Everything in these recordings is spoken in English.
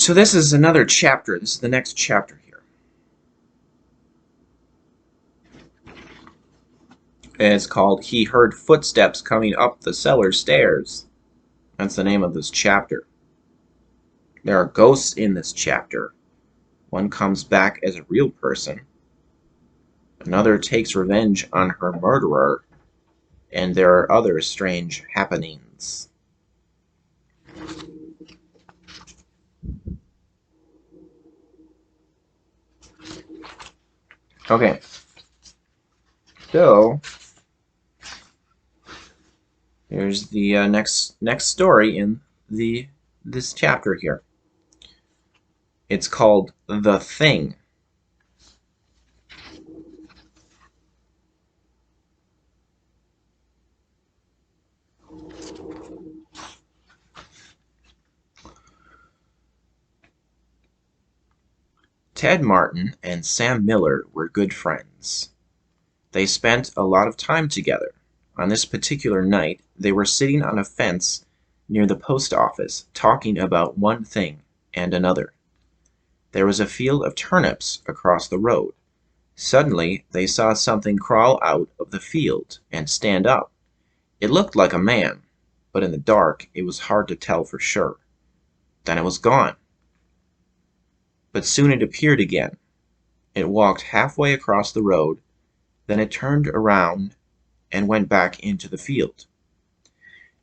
So this is another chapter. This is the next chapter here. And it's called He Heard Footsteps Coming Up the Cellar Stairs. That's the name of this chapter. There are ghosts in this chapter. One comes back as a real person. Another takes revenge on her murderer. And there are other strange happenings. Okay. So here's the next story in this chapter here. It's called The Thing. Ted Martin and Sam Miller were good friends. They spent a lot of time together. On this particular night, they were sitting on a fence near the post office, talking about one thing and another. There was a field of turnips across the road. Suddenly, they saw something crawl out of the field and stand up. It looked like a man, but in the dark, it was hard to tell for sure. Then it was gone. But soon it appeared again. It walked halfway across the road, then it turned around and went back into the field.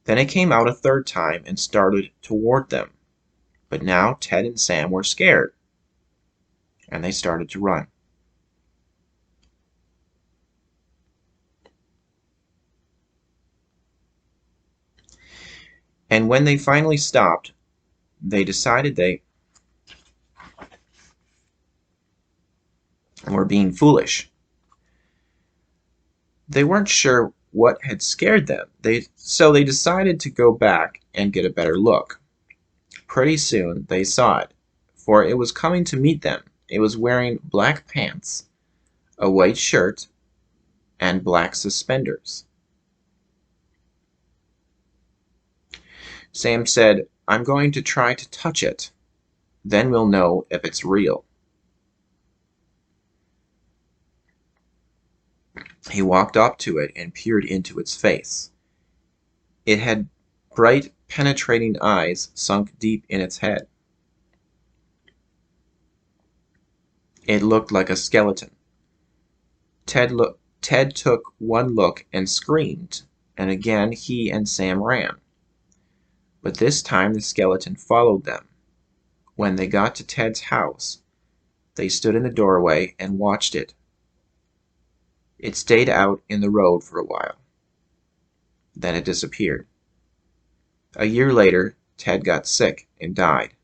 Then it came out a third time and started toward them. But now Ted and Sam were scared, and they started to run. And when they finally stopped, they decided they were being foolish. They weren't sure what had scared them, so they decided to go back and get a better look. Pretty soon they saw it, for it was coming to meet them. It was wearing black pants, a white shirt, and black suspenders. Sam said, "I'm going to try to touch it. Then we'll know if it's real." He walked up to it and peered into its face. It had bright, penetrating eyes sunk deep in its head. It looked like a skeleton. Ted took one look and screamed, and again he and Sam ran. But this time the skeleton followed them. When they got to Ted's house, they stood in the doorway and watched it. It stayed out in the road for a while. Then it disappeared. A year later, Ted got sick and died.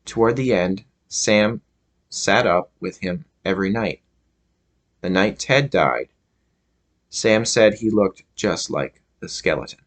Toward the end, Sam sat up with him every night. The night Ted died, Sam said he looked just like the skeleton.